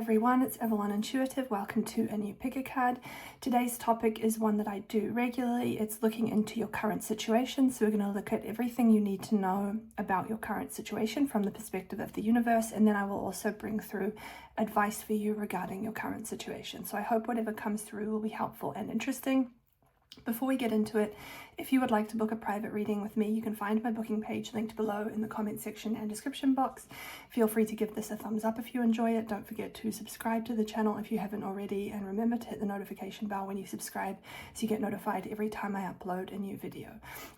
everyone, it's Evelyn Intuitive. Welcome to a new picker card. Today's topic is one that I do regularly. It's looking into your current situation. So we're going to look at everything you need to know about your current situation from the perspective of the universe, and then I will also bring through advice for you regarding your current situation. So I hope whatever comes through will be helpful and interesting. Before we get into it, if you would like to book a private reading with me, you can find my booking page linked below in the comment section and description box. Feel free to give this a thumbs up if you enjoy it. Don't forget to subscribe to the channel if you haven't already, and remember to hit the notification bell when you subscribe so you get notified every time I upload a new video.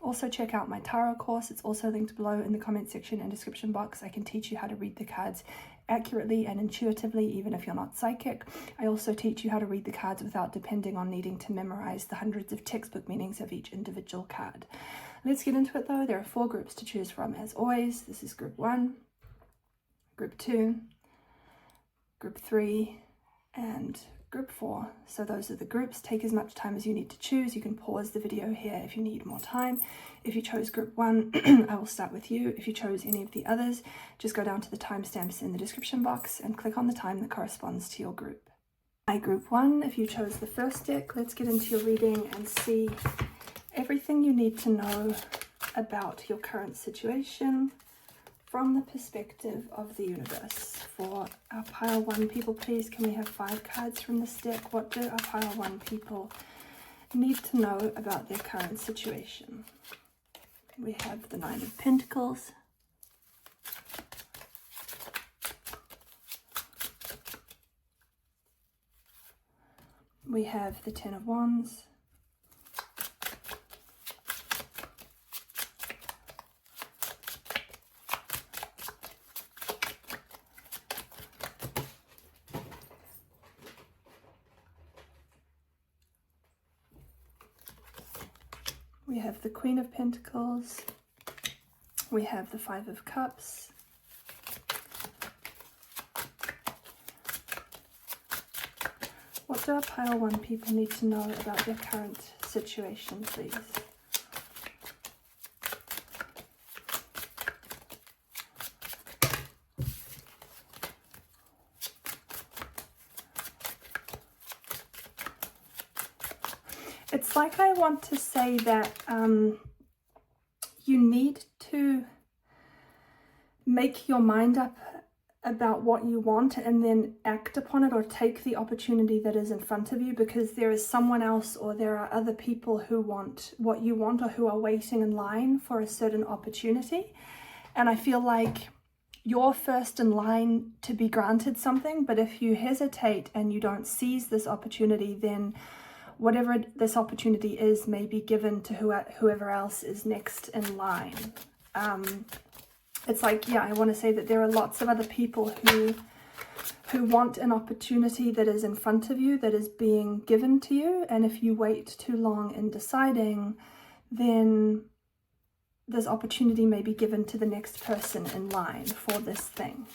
Also check out my tarot course. It's also linked below in the comment section and description box. I can teach you how to read the cards accurately and intuitively, even if you're not psychic. I also teach you how to read the cards without depending on needing to memorize the hundreds of textbook meanings of each individual card. Let's get into it though. There are 4 groups to choose from as always. This is group 1, group 2, group 3, and group 4. So those are the groups. Take as much time as you need to choose. You can pause the video here if you need more time. If you chose group 1, I will start with you. If you chose any of the others, just go down to the timestamps in the description box and click on the time that corresponds to your group. By group 1, if you chose the first deck, let's get into your reading and see everything you need to know about your current situation from the perspective of the universe. For our pile 1 people, please, can we have 5 cards from this deck? What do our pile 1 people need to know about their current situation? We have the 9 of Pentacles, we have the 10 of Wands, we have the Queen of Pentacles, we have the 5 of Cups, what do our pile 1 people need to know about their current situation, please? It's like I want to say that you need to make your mind up about what you want and then act upon it, or take the opportunity that is in front of you, because there is someone else or there are other people who want what you want or who are waiting in line for a certain opportunity. And I feel like you're first in line to be granted something, but if you hesitate and you don't seize this opportunity, then whatever this opportunity is may be given to whoever else is next in line. It's like, yeah, I want to say that there are lots of other people who want an opportunity that is in front of you, that is being given to you. And if you wait too long in deciding, then this opportunity may be given to the next person in line for this thing.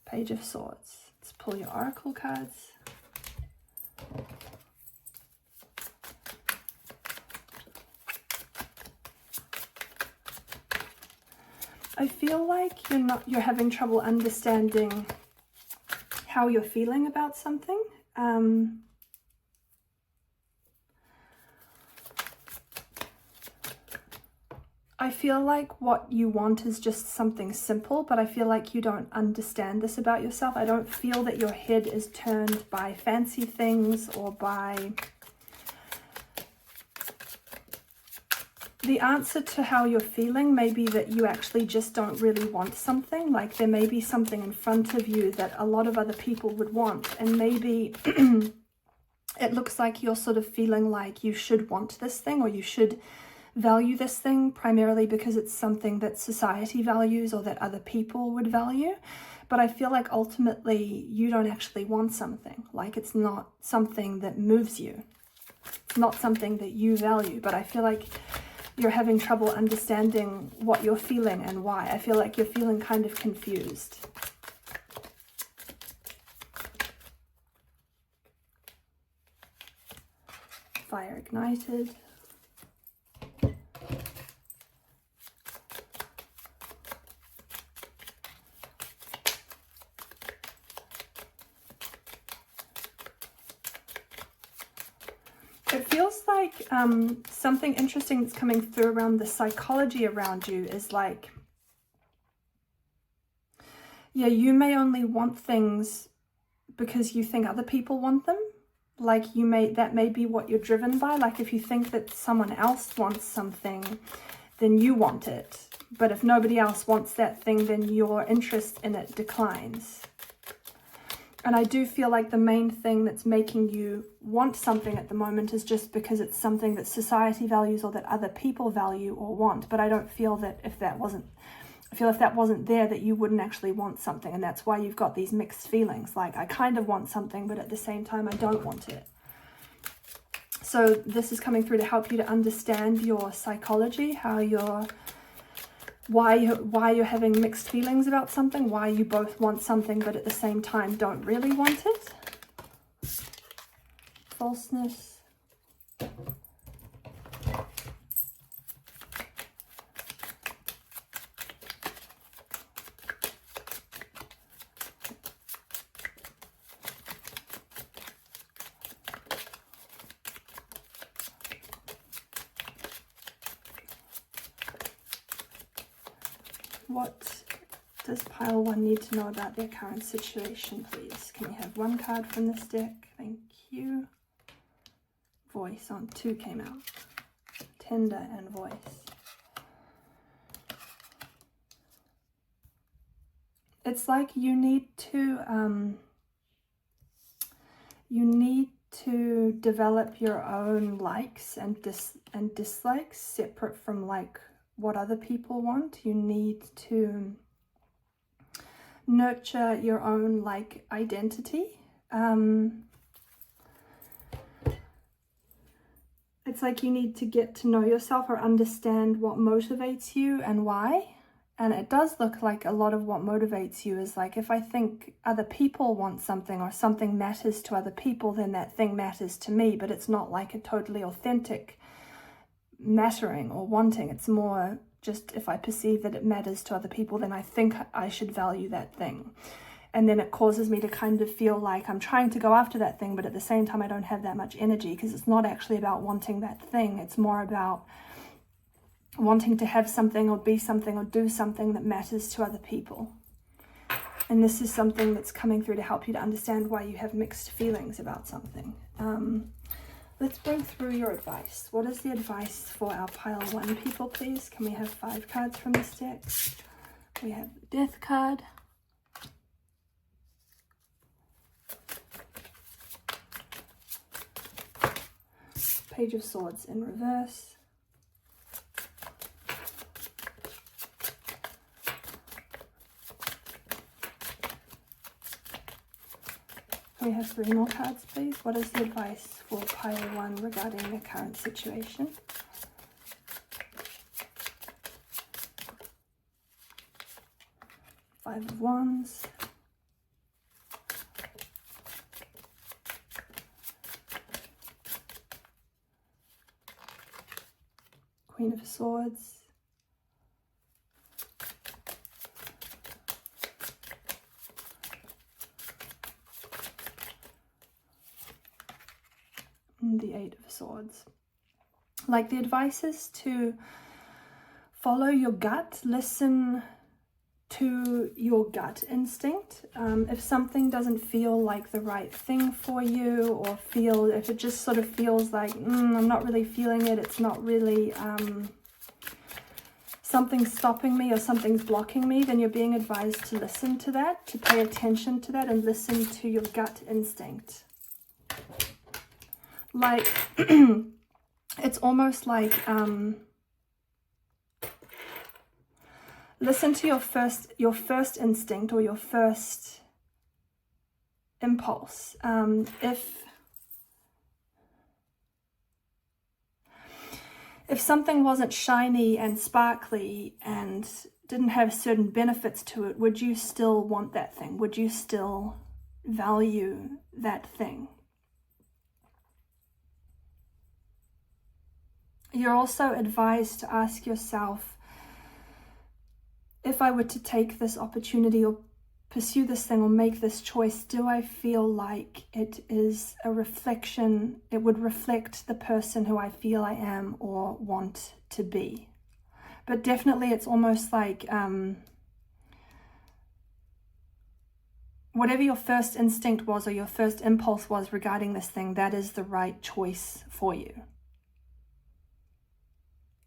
Page of Swords. Let's pull your oracle cards. I feel like you're having trouble understanding how you're feeling about something. I feel like what you want is just something simple, but I feel like you don't understand this about yourself. I don't feel that your head is turned by fancy things or by the answer to how you're feeling. May be that you actually just don't really want something. Like there may be something in front of you that a lot of other people would want, and maybe it looks like you're sort of feeling like you should want this thing, or you should value this thing primarily because it's something that society values or that other people would value. But I feel like ultimately you don't actually want something. Like it's not something that moves you. It's not something that you value, but I feel like you're having trouble understanding what you're feeling and why. I feel like you're feeling kind of confused. Fire ignited. like something interesting that's coming through around the psychology around you is like, yeah, you may only want things because you think other people want them. Like that may be what you're driven by. Like if you think that someone else wants something, then you want it. But if nobody else wants that thing, then your interest in it declines. And I do feel like the main thing that's making you want something at the moment is just because it's something that society values or that other people value or want. But I don't feel that if that wasn't there, that you wouldn't actually want something. And that's why you've got these mixed feelings. Like, I kind of want something, but at the same time, I don't want it. So this is coming through to help you to understand your psychology, why you're having mixed feelings about something, why you both want something, but at the same time don't really want it. Falseness. What does pile 1 need to know about their current situation, please? Can we have 1 card from this deck? Thank you. Voice on 2 came out. Tender and voice. It's like you need to develop your own likes and dislikes separate from like what other people want. You need to nurture your own like identity. It's like you need to get to know yourself or understand what motivates you and why. And it does look like a lot of what motivates you is like, if I think other people want something or something matters to other people, then that thing matters to me. But it's not like a totally authentic mattering or wanting. It's more just if I perceive that it matters to other people, then I think I should value that thing. And then it causes me to kind of feel like I'm trying to go after that thing, but at the same time I don't have that much energy, because it's not actually about wanting that thing. It's more about wanting to have something or be something or do something that matters to other people. And this is something that's coming through to help you to understand why you have mixed feelings about something. Let's bring through your advice. What is the advice for our pile 1 people, please? Can we have 5 cards from this deck? We have the Death card. Page of Swords in reverse. Can we have 3 more cards, please? What is the advice for pile 1 regarding their current situation? Five of Wands. Queen of Swords. And the 8 of Swords. Like, the advice is to follow your gut, listen to your gut instinct. If something doesn't feel like the right thing for you, or if it just sort of feels like, I'm not really feeling it, it's not really, something's stopping me or something's blocking me, then you're being advised to listen to that, to pay attention to that and listen to your gut instinct. Like, it's almost like, listen to your first instinct or your first impulse. If something wasn't shiny and sparkly and didn't have certain benefits to it, would you still want that thing? Would you still value that thing? You're also advised to ask yourself, if I were to take this opportunity or pursue this thing or make this choice, do I feel like it is a reflection, it would reflect the person who I feel I am or want to be? But definitely it's almost like whatever your first instinct was or your first impulse was regarding this thing, that is the right choice for you.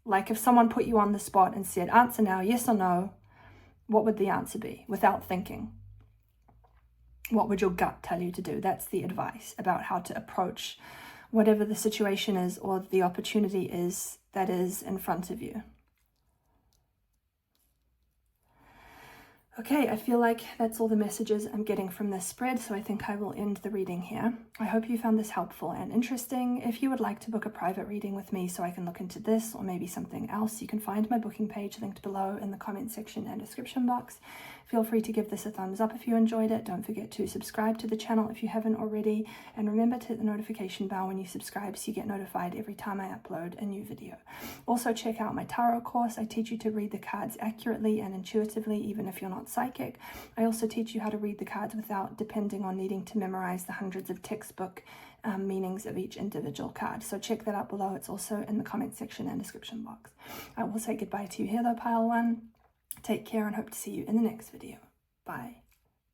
Like if someone put you on the spot and said, answer now, yes or no, what would the answer be without thinking? What would your gut tell you to do? That's the advice about how to approach whatever the situation is or the opportunity is that is in front of you. Okay, I feel like that's all the messages I'm getting from this spread, so I think I will end the reading here. I hope you found this helpful and interesting. If you would like to book a private reading with me so I can look into this or maybe something else, you can find my booking page linked below in the comment section and description box. Feel free to give this a thumbs up if you enjoyed it. Don't forget to subscribe to the channel if you haven't already, and remember to hit the notification bell when you subscribe so you get notified every time I upload a new video. Also check out my tarot course. I teach you to read the cards accurately and intuitively even if you're not psychic. I also teach you how to read the cards without depending on needing to memorize the hundreds of textbook meanings of each individual card. So check that out below. It's also in the comment section and description box. I will say goodbye to you here though, Pile 1. Take care and hope to see you in the next video. Bye.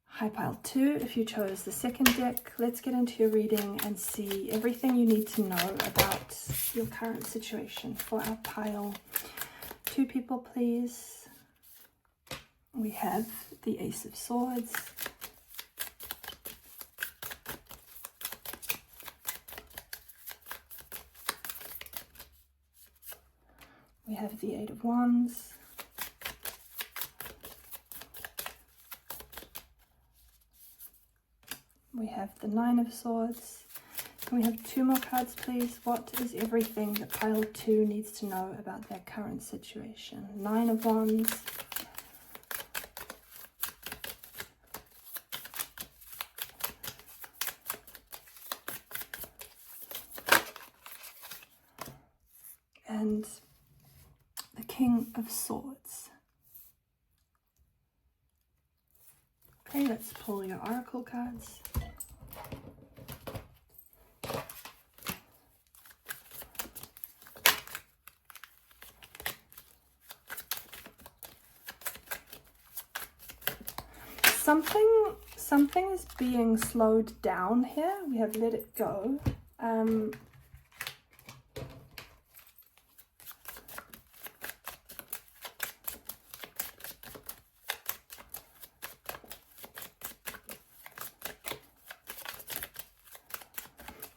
Hi Pile 2, if you chose the second deck, let's get into your reading and see everything you need to know about your current situation. For our Pile 2 people, please. We have the Ace of Swords, we have the Eight of Wands, we have the Nine of Swords. Can we have 2 more cards, please? What is everything that Pile 2 needs to know about their current situation? Nine of Wands, and the King of Swords. Okay, let's pull your oracle cards. Something is being slowed down here. We have let it go.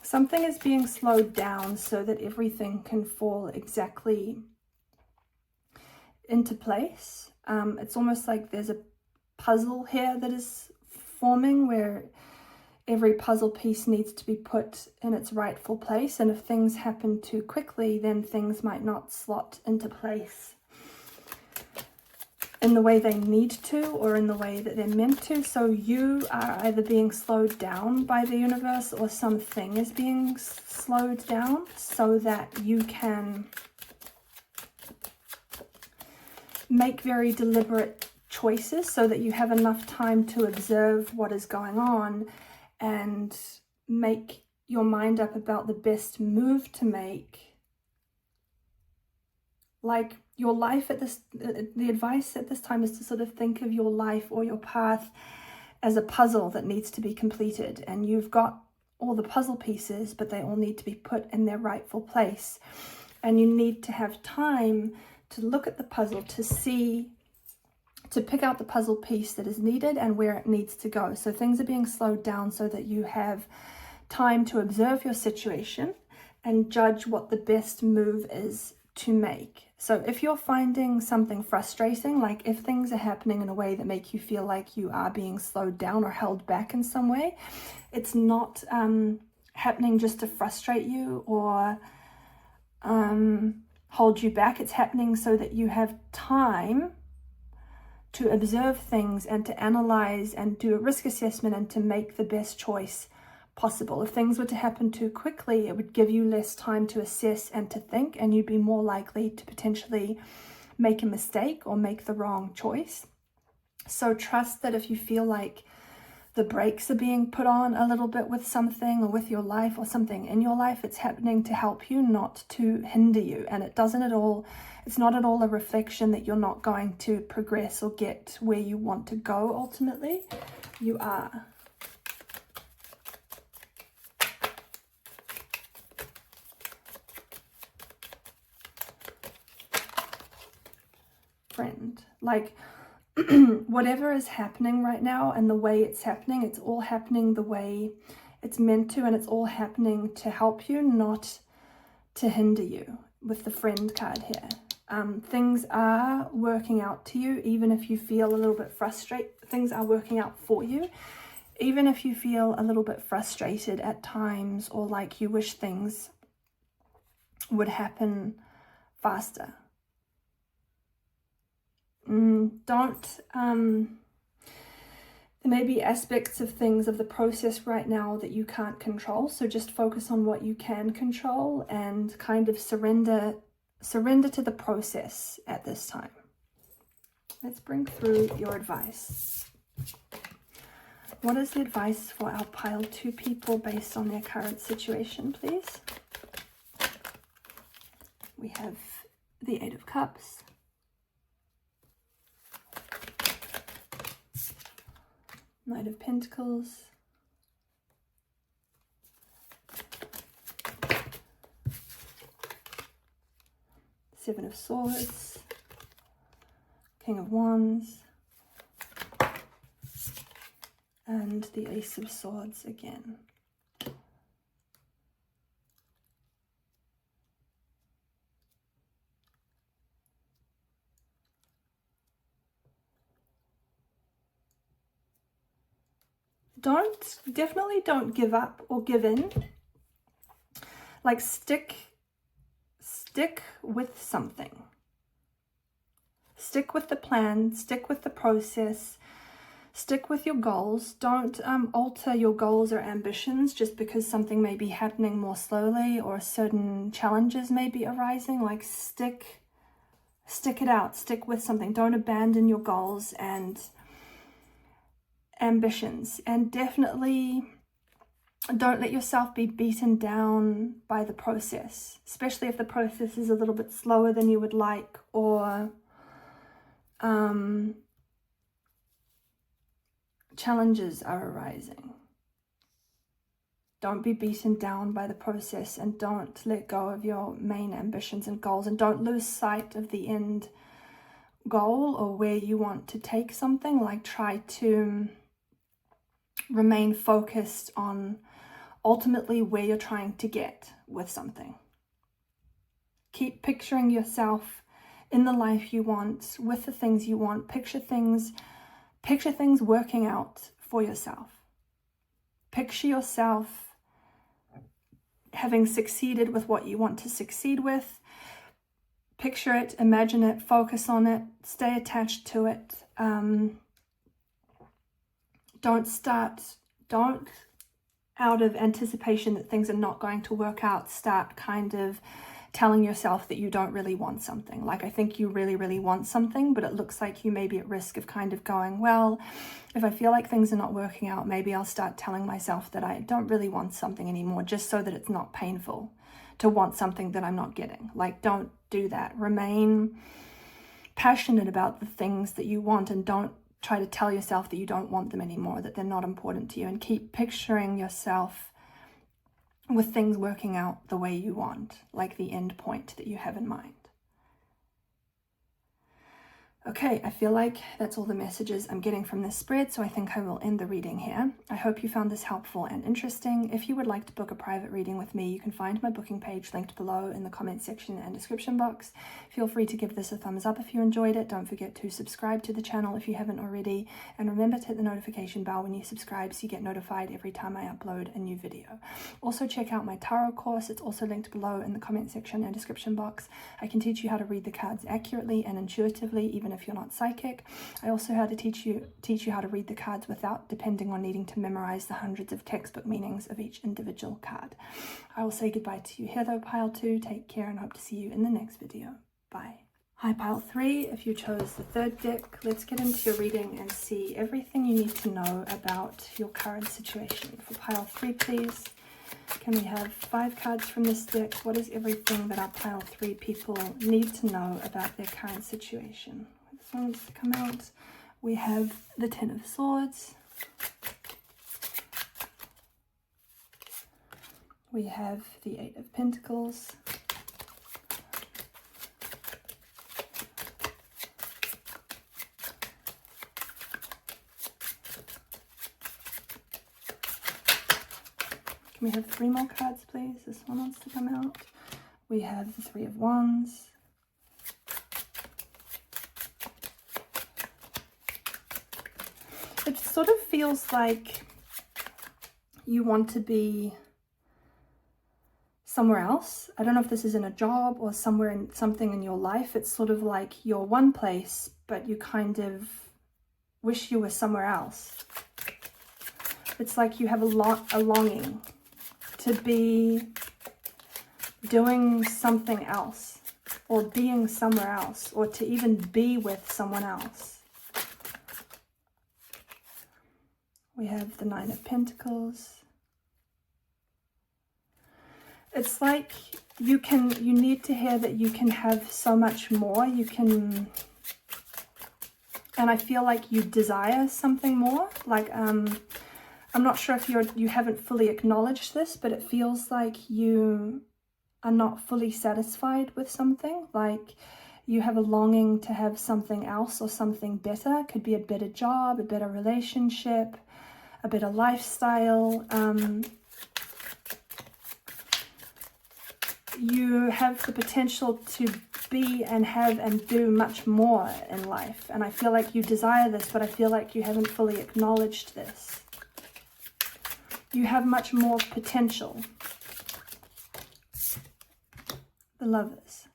Something is being slowed down so that everything can fall exactly into place. It's almost like there's a puzzle here that is forming where every puzzle piece needs to be put in its rightful place, and if things happen too quickly, then things might not slot into place in the way they need to or in the way that they're meant to. So you are either being slowed down by the universe or something is being slowed down so that you can make very deliberate choices, so that you have enough time to observe what is going on and make your mind up about the best move to make. Like your life at this, the advice at this time is to sort of think of your life or your path as a puzzle that needs to be completed, and you've got all the puzzle pieces, but they all need to be put in their rightful place, and you need to have time to look at the puzzle to pick out the puzzle piece that is needed and where it needs to go. So things are being slowed down so that you have time to observe your situation and judge what the best move is to make. So if you're finding something frustrating, like if things are happening in a way that make you feel like you are being slowed down or held back in some way, it's not happening just to frustrate you or hold you back. It's happening so that you have time to observe things and to analyze and do a risk assessment and to make the best choice possible. If things were to happen too quickly, it would give you less time to assess and to think, and you'd be more likely to potentially make a mistake or make the wrong choice. So trust that if you feel like the brakes are being put on a little bit with something or with your life or something in your life, it's happening to help you, not to hinder you. And it's not at all a reflection that you're not going to progress or get where you want to go ultimately. You are. Friend, like whatever is happening right now and the way it's happening, it's all happening the way it's meant to, and it's all happening to help you, not to hinder you, with the Friend card here. Things are working out to you, even if you feel a little bit frustrated. Things are working out for you, even if you feel a little bit frustrated at times, or like you wish things would happen faster. There may be aspects of things of the process right now that you can't control, so just focus on what you can control and kind of surrender to the process at this time. Let's bring through your advice. What is the advice for our pile 2 people based on their current situation, please? We have the 8 of Cups, Knight of Pentacles, Seven of Swords, King of Wands, and the Ace of Swords again. Definitely don't give up or give in. Like stick with something. Stick with the plan, stick with the process, stick with your goals. Don't alter your goals or ambitions just because something may be happening more slowly or certain challenges may be arising. Like stick it out, stick with something. Don't abandon your goals and ambitions, and definitely don't let yourself be beaten down by the process, especially if the process is a little bit slower than you would like, or challenges are arising. Don't be beaten down by the process, and don't let go of your main ambitions and goals, and don't lose sight of the end goal or where you want to take something. Like try to remain focused on ultimately where you're trying to get with something. Keep picturing yourself in the life you want, with the things you want. Picture things working out for yourself. Picture yourself having succeeded with what you want to succeed with. Picture it, imagine it, focus on it, stay attached to it. Don't out of anticipation that things are not going to work out, start kind of telling yourself that you don't really want something. Like, I think you really, really want something, but it looks like you may be at risk of kind of going, well, if I feel like things are not working out, maybe I'll start telling myself that I don't really want something anymore, just so that it's not painful to want something that I'm not getting. Like, don't do that. Remain passionate about the things that you want, and don't try to tell yourself that you don't want them anymore, that they're not important to you, and keep picturing yourself with things working out the way you want, like the end point that you have in mind. Okay, I feel like that's all the messages I'm getting from this spread, so I think I will end the reading here. I hope you found this helpful and interesting. If you would like to book a private reading with me, you can find my booking page linked below in the comment section and description box. Feel free to give this a thumbs up if you enjoyed it. Don't forget to subscribe to the channel if you haven't already, and remember to hit the notification bell when you subscribe so you get notified every time I upload a new video. Also check out my tarot course. It's also linked below in the comment section and description box. I can teach you how to read the cards accurately and intuitively, even if you're not psychic. I also how to teach you how to read the cards without depending on needing to memorize the hundreds of textbook meanings of each individual card. I will say goodbye to you here though, pile 2. Take care and hope to see you in the next video. Bye. Hi pile 3, if you chose the third deck, let's get into your reading and see everything you need to know about your current situation. For pile 3, please, can we have 5 cards from this deck? What is everything that our pile 3 people need to know about their current situation? This one wants to come out. We have the Ten of Swords. We have the Eight of Pentacles. Can we have 3 more cards, please? This one wants to come out. We have the Three of Wands. It sort of feels like you want to be somewhere else. I don't know if this is in a job or somewhere in something in your life. It's sort of like you're one place, but you kind of wish you were somewhere else. It's like you have a longing to be doing something else, or being somewhere else, or to even be with someone else. We have the Nine of Pentacles. It's like you need to hear that you can have so much more. You can, and I feel like you desire something more. Like, I'm not sure if you haven't fully acknowledged this, but it feels like you are not fully satisfied with something. Like you have a longing to have something else or something better. It could be a better job, a better relationship, a better lifestyle. You have the potential to be and have and do much more in life. And I feel like you desire this, but I feel like you haven't fully acknowledged this. You have much more potential. The Lovers.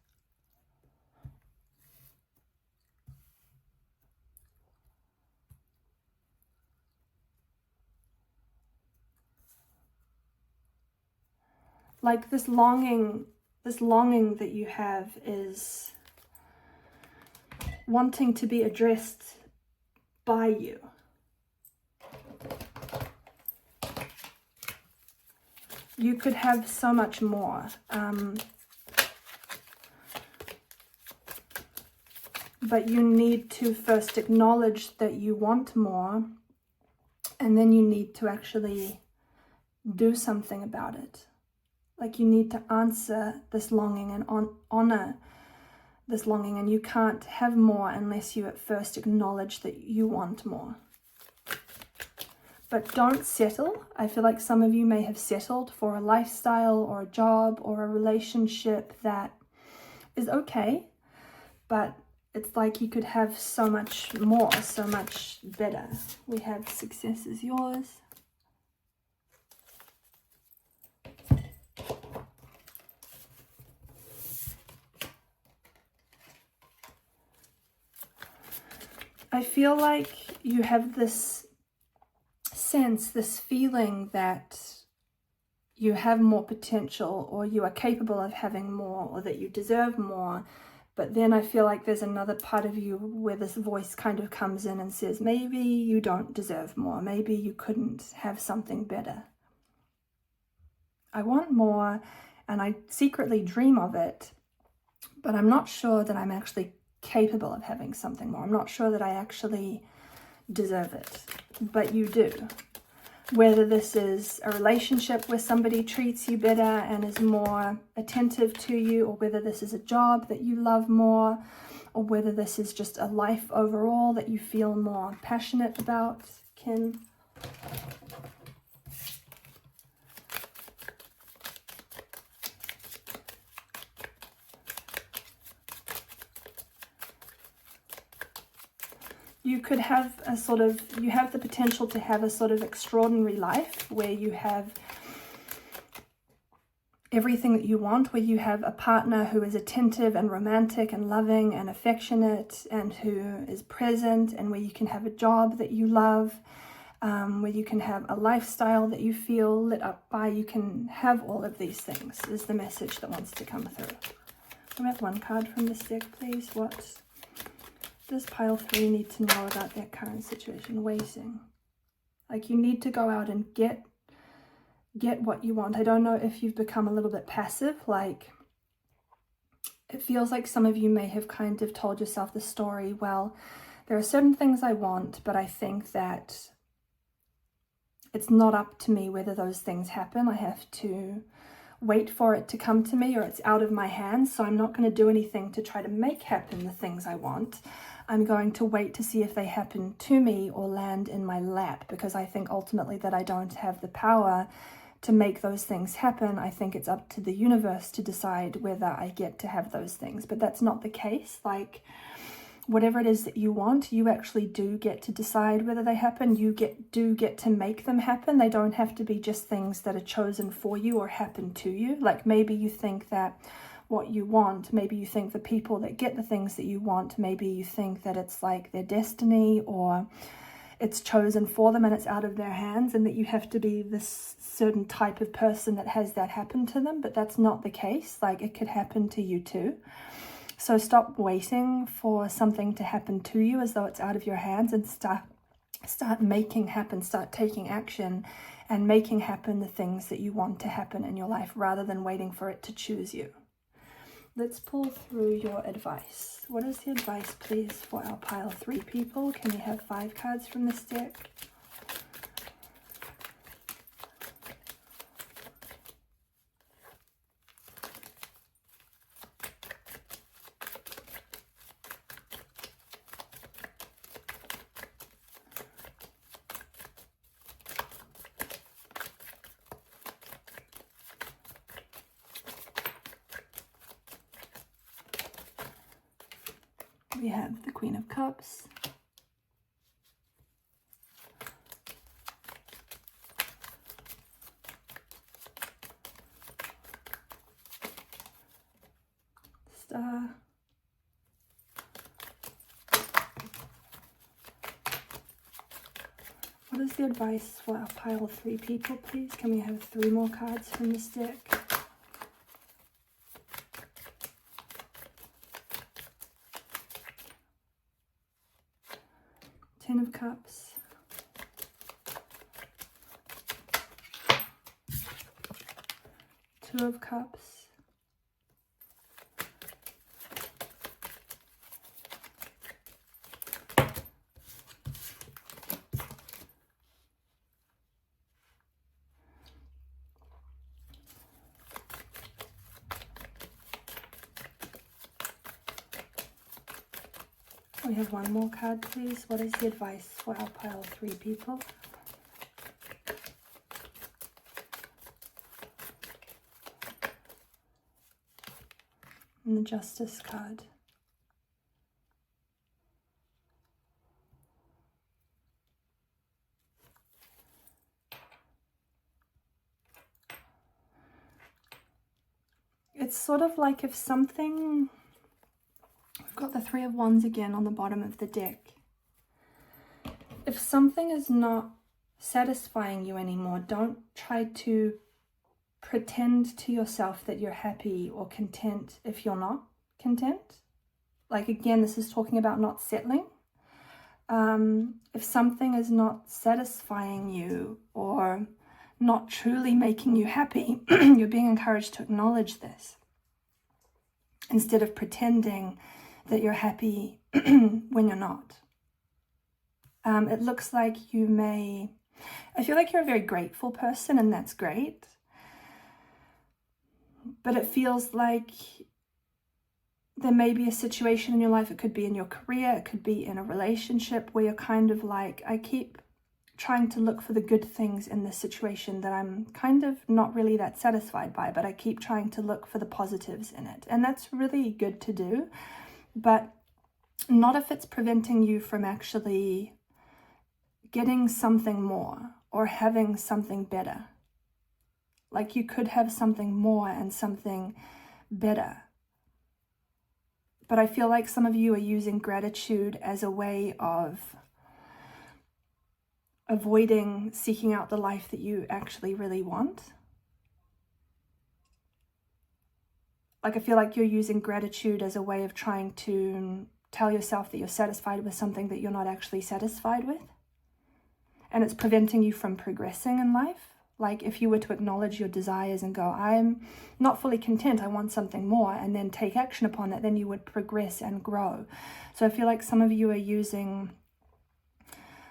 Like this longing that you have is wanting to be addressed by you. You could have so much more. But you need to first acknowledge that you want more, and then you need to actually do something about it. Like you need to answer this longing and honor this longing, and you can't have more unless you at first acknowledge that you want more. But don't settle. I feel like some of you may have settled for a lifestyle or a job or a relationship that is okay, but it's like you could have so much more, so much better. We have Success is Yours. I feel like you have this sense, this feeling that you have more potential, or you are capable of having more, or that you deserve more. But then I feel like there's another part of you where this voice kind of comes in and says, maybe you don't deserve more. Maybe you couldn't have something better. I want more, and I secretly dream of it, but I'm not sure that I'm actually capable of having something more. I'm not sure that I actually deserve it, but you do. Whether this is a relationship where somebody treats you better and is more attentive to you, or whether this is a job that you love more, or whether this is just a life overall that you feel more passionate about, Kin. You could have a sort of, you have the potential to have a sort of extraordinary life where you have everything that you want, where you have a partner who is attentive and romantic and loving and affectionate and who is present, and where you can have a job that you love, where you can have a lifestyle that you feel lit up by. You can have all of these things, is the message that wants to come through. Can we have one card from this deck, please? What does pile 3 need to know about their current situation? Waiting. Like, you need to go out and get what you want. I don't know if you've become a little bit passive. Like, it feels like some of you may have kind of told yourself the story, well, there are certain things I want, but I think that it's not up to me whether those things happen. I have to wait for it to come to me, or it's out of my hands. So I'm not going to do anything to try to make happen the things I want. I'm going to wait to see if they happen to me or land in my lap, because I think ultimately that I don't have the power to make those things happen. I think it's up to the universe to decide whether I get to have those things, but that's not the case. Like, whatever it is that you want, you actually do get to decide whether they happen. You do get to make them happen. They don't have to be just things that are chosen for you or happen to you. Like, maybe you think that what you want, maybe you think the people that get the things that you want, maybe you think that it's like their destiny, or it's chosen for them and it's out of their hands, and that you have to be this certain type of person that has that happen to them. But that's not the case. Like, it could happen to you too. So stop waiting for something to happen to you as though it's out of your hands, and start making happen, start taking action and making happen the things that you want to happen in your life, rather than waiting for it to choose you. Let's pull through your advice. What is the advice, please, for our pile 3 people? Can we have 5 cards from this deck? We have the Queen of Cups, Star, what is the advice for our pile 3 people, please? Can we have 3 more cards from this deck? Ten of Cups, Two of Cups, we have 1 more card, please. What is the advice for our pile 3 people? And the Justice card. It's sort of like if something... We've got the 3 of Wands again on the bottom of the deck. If something is not satisfying you anymore, don't try to pretend to yourself that you're happy or content if you're not content. Like, again, this is talking about not settling. If something is not satisfying you or not truly making you happy, you're being encouraged to acknowledge this instead of pretending that you're happy when you're not. It looks like you may... I feel like you're a very grateful person, and that's great. But it feels like there may be a situation in your life, it could be in your career, it could be in a relationship, where you're kind of like, I keep trying to look for the good things in this situation that I'm kind of not really that satisfied by, but I keep trying to look for the positives in it. And that's really good to do, but not if it's preventing you from actually getting something more or having something better. Like, you could have something more and something better. But I feel like some of you are using gratitude as a way of avoiding seeking out the life that you actually really want. Like, I feel like you're using gratitude as a way of trying to tell yourself that you're satisfied with something that you're not actually satisfied with. And it's preventing you from progressing in life. Like, if you were to acknowledge your desires and go, I'm not fully content, I want something more, and then take action upon that, then you would progress and grow. So I feel like some of you are using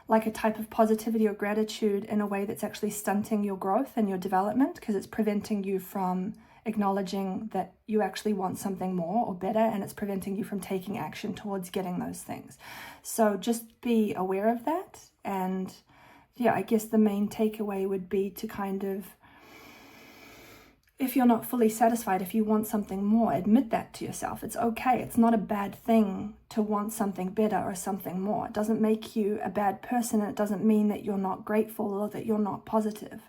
like a type of positivity or gratitude in a way that's actually stunting your growth and your development, because it's preventing you from acknowledging that you actually want something more or better, and it's preventing you from taking action towards getting those things. So just be aware of that. And yeah, I guess the main takeaway would be to kind of, if you're not fully satisfied, if you want something more, admit that to yourself. It's okay. It's not a bad thing to want something better or something more. It doesn't make you a bad person, and it doesn't mean that you're not grateful or that you're not positive.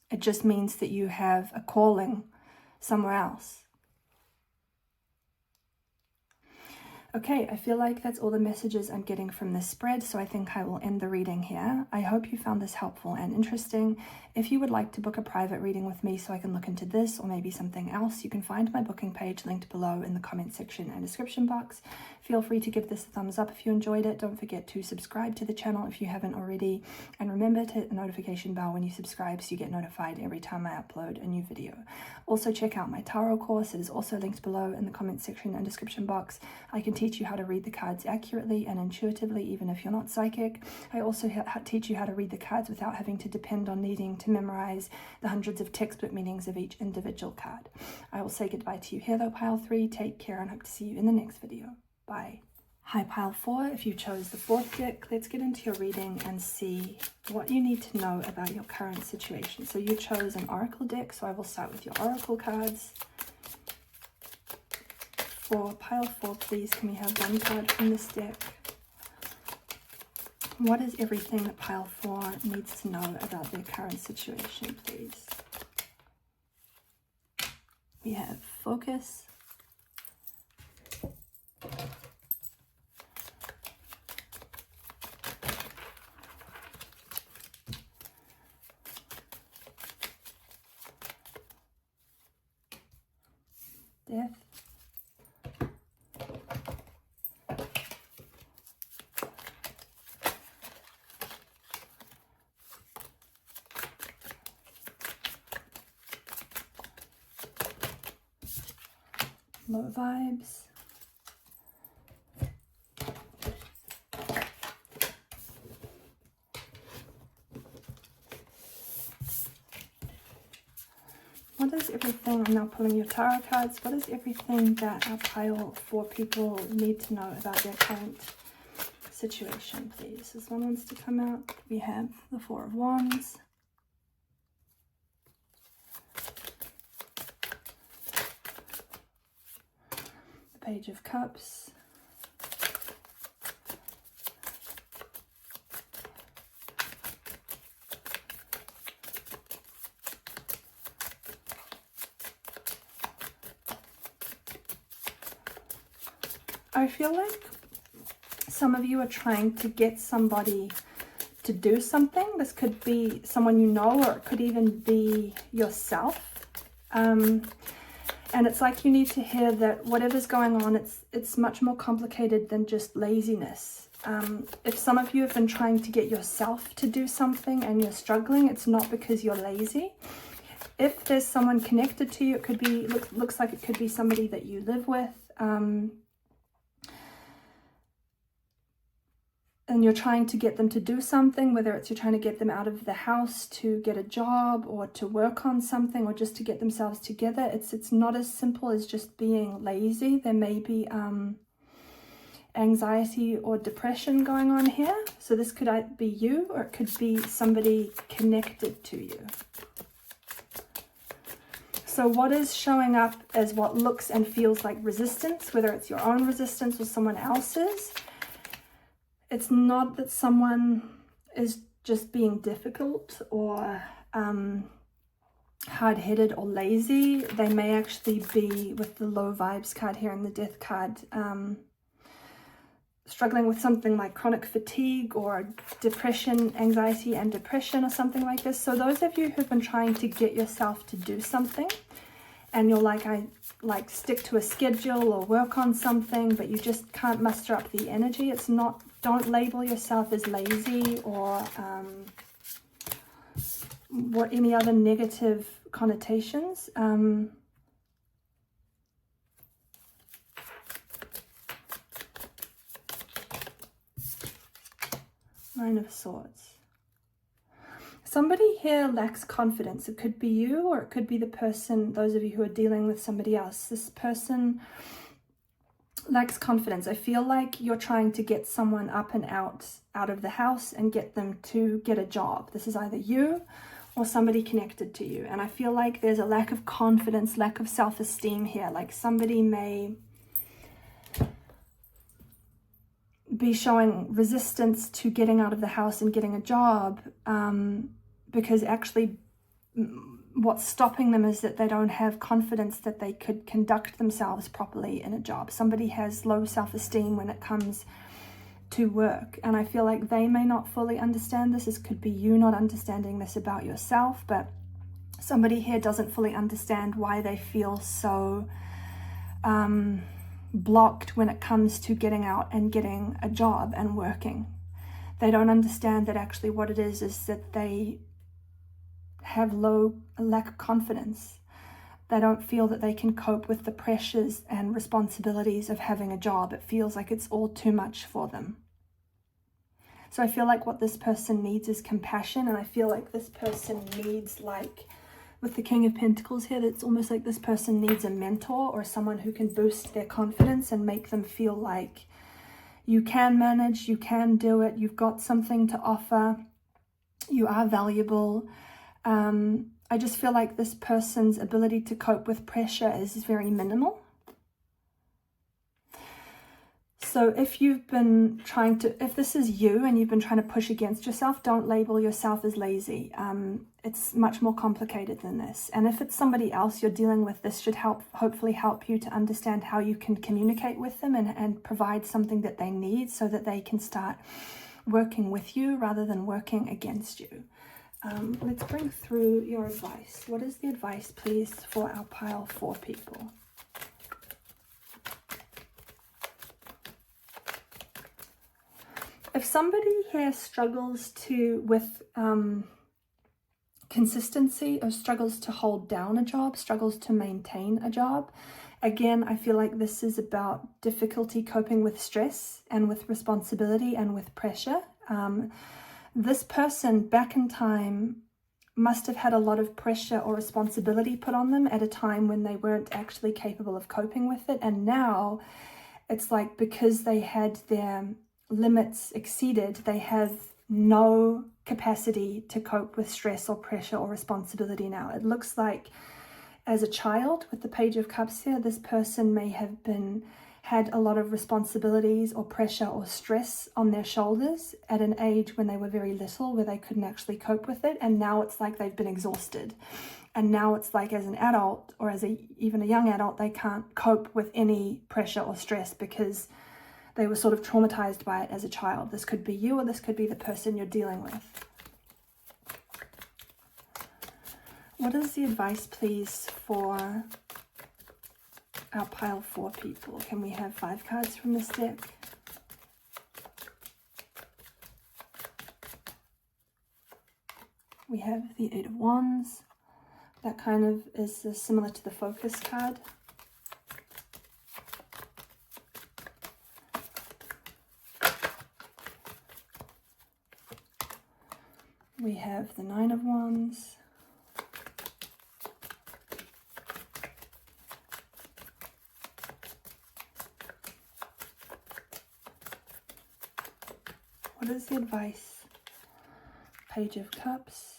It just means that you have a calling somewhere else. Okay, I feel like that's all the messages I'm getting from this spread, so I think I will end the reading here. I hope you found this helpful and interesting. If you would like to book a private reading with me so I can look into this or maybe something else, you can find my booking page linked below in the comment section and description box. Feel free to give this a thumbs up if you enjoyed it. Don't forget to subscribe to the channel if you haven't already. And remember to hit the notification bell when you subscribe so you get notified every time I upload a new video. Also check out my tarot course. It is also linked below in the comment section and description box. I can teach you how to read the cards accurately and intuitively, even if you're not psychic. I also teach you how to read the cards without having to depend on needing to memorize the hundreds of textbook meanings of each individual card. I will say goodbye to you here though, Pile 3. Take care and hope to see you in the next video. Bye. Hi Pile 4, if you chose the 4th deck, let's get into your reading and see what you need to know about your current situation. So you chose an Oracle deck, so I will start with your Oracle cards. For Pile 4, please, can we have one card from this deck? What is everything that Pile 4 needs to know about their current situation, please? We have Focus, Death, Low Vibes, what is everything, I'm now pulling your tarot cards, what is everything that our Pile 4 people need to know about their current situation, please? This one wants to come out. We have the 4 of Wands, the Page of Cups, I feel like some of you are trying to get somebody to do something. This could be someone you know, or it could even be yourself. And it's like you need to hear that whatever's going on, it's much more complicated than just laziness. If some of you have been trying to get yourself to do something and you're struggling, it's not because you're lazy. If there's someone connected to you, it could be, looks like it could be somebody that you live with. And you're trying to get them to do something, whether it's you're trying to get them out of the house to get a job or to work on something or just to get themselves together. It's not as simple as just being lazy. There may be anxiety or depression going on here. So this could be you, or it could be somebody connected to you. So what is showing up as what looks and feels like resistance, whether it's your own resistance or someone else's, it's not that someone is just being difficult or hard-headed or lazy. They may actually be, with the Low Vibes card here and the Death card, struggling with something like chronic fatigue or depression, anxiety and depression or something like this. So those of you who've been trying to get yourself to do something, and you're like, I like stick to a schedule or work on something, but you just can't muster up the energy. It's not, don't label yourself as lazy or what any other negative connotations. Nine of Swords. Somebody here lacks confidence. It could be you, or it could be the person, those of you who are dealing with somebody else. This person lacks confidence. I feel like you're trying to get someone up and out of the house and get them to get a job. This is either you or somebody connected to you. And I feel like there's a lack of confidence, lack of self-esteem here. Like somebody may be showing resistance to getting out of the house and getting a job, because actually what's stopping them is that they don't have confidence that they could conduct themselves properly in a job. Somebody has low self-esteem when it comes to work, and I feel like they may not fully understand this. This could be you not understanding this about yourself, but somebody here doesn't fully understand why they feel so blocked when it comes to getting out and getting a job and working. They don't understand that actually what it is that they have lack of confidence. They don't feel that they can cope with the pressures and responsibilities of having a job. It feels like it's all too much for them. So I feel like what this person needs is compassion, and I feel like this person needs, like with the King of Pentacles here, it's almost like this person needs a mentor or someone who can boost their confidence and make them feel like you can manage, you can do it, you've got something to offer, you are valuable. I just feel like this person's ability to cope with pressure is very minimal. So if you've been trying to, if this is you and you've been trying to push against yourself, don't label yourself as lazy. It's much more complicated than this. And if it's somebody else you're dealing with, this should hopefully help you to understand how you can communicate with them and provide something that they need so that they can start working with you rather than working against you. Let's bring through your advice. What is the advice, please, for our pile 4 people? If somebody here struggles with consistency or struggles to hold down a job, struggles to maintain a job, again, I feel like this is about difficulty coping with stress and with responsibility and with pressure. This person back in time must have had a lot of pressure or responsibility put on them at a time when they weren't actually capable of coping with it. And now it's like because they had their limits exceeded, they have no capacity to cope with stress or pressure or responsibility now. It looks like as a child with the Page of Cups here, this person may have had a lot of responsibilities or pressure or stress on their shoulders at an age when they were very little, where they couldn't actually cope with it. And now it's like they've been exhausted. And now it's like as an adult or as even a young adult, they can't cope with any pressure or stress because they were sort of traumatized by it as a child. This could be you, or this could be the person you're dealing with. What is the advice, please, for our pile 4 people? Can we have 5 cards from this deck? We have the 8 of Wands. That kind of is similar to the Focus card. We have the 9 of Wands. What is the advice? Page of Cups.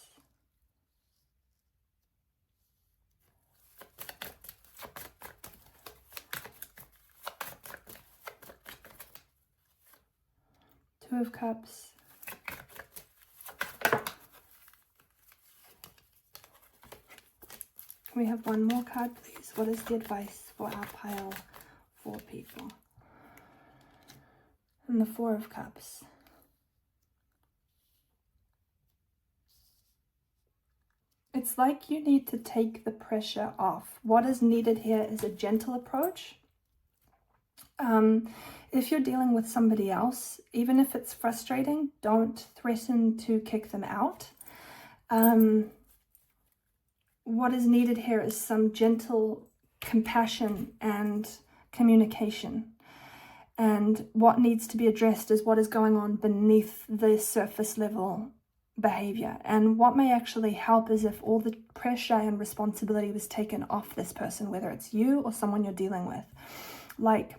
Two of Cups. Can we have one more card, please? What is the advice for our pile 4 people? And the 4 of Cups. It's like you need to take the pressure off. What is needed here is a gentle approach. If you're dealing with somebody else, even if it's frustrating, don't threaten to kick them out. What is needed here is some gentle compassion and communication. And what needs to be addressed is what is going on beneath the surface level behavior. And what may actually help is if all the pressure and responsibility was taken off this person, whether it's you or someone you're dealing with. Like,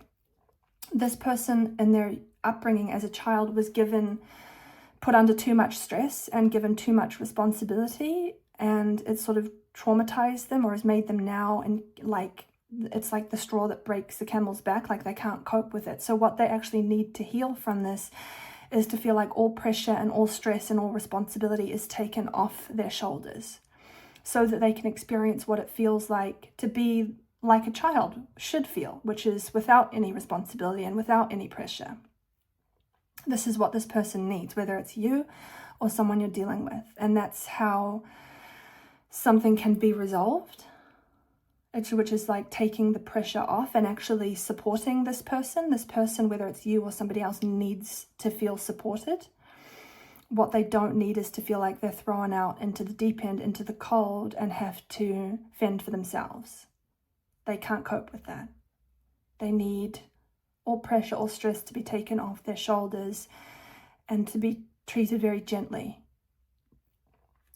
this person in their upbringing as a child was put under too much stress and given too much responsibility, and it sort of traumatized them or has made them now, and like it's like the straw that breaks the camel's back, like they can't cope with it. So what they actually need to heal from this is to feel like all pressure and all stress and all responsibility is taken off their shoulders, so that they can experience what it feels like to be like a child should feel, which is without any responsibility and without any pressure. This is what this person needs, whether it's you or someone you're dealing with. And that's how something can be resolved, which is like taking the pressure off and actually supporting this person. This person, whether it's you or somebody else, needs to feel supported. What they don't need is to feel like they're thrown out into the deep end, into the cold, and have to fend for themselves. They can't cope with that. They need all pressure, all stress to be taken off their shoulders and to be treated very gently.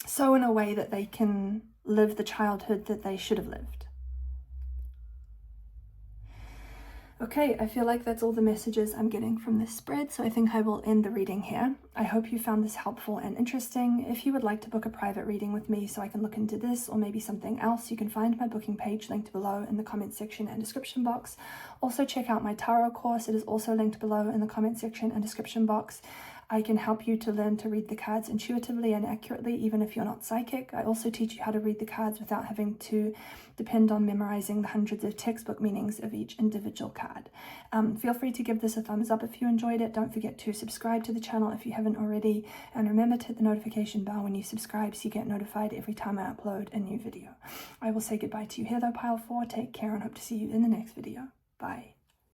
So in a way that they can live the childhood that they should have lived. Okay, I feel like that's all the messages I'm getting from this spread, so I think I will end the reading here. I hope you found this helpful and interesting. If you would like to book a private reading with me so I can look into this or maybe something else, you can find my booking page linked below in the comment section and description box. Also check out my tarot course. It is also linked below in the comment section and description box. I can help you to learn to read the cards intuitively and accurately, even if you're not psychic. I also teach you how to read the cards without having to depend on memorizing the hundreds of textbook meanings of each individual card. Feel free to give this a thumbs up if you enjoyed it. Don't forget to subscribe to the channel if you haven't already. And remember to hit the notification bell when you subscribe so you get notified every time I upload a new video. I will say goodbye to you here though, Pile 4. Take care and hope to see you in the next video. Bye.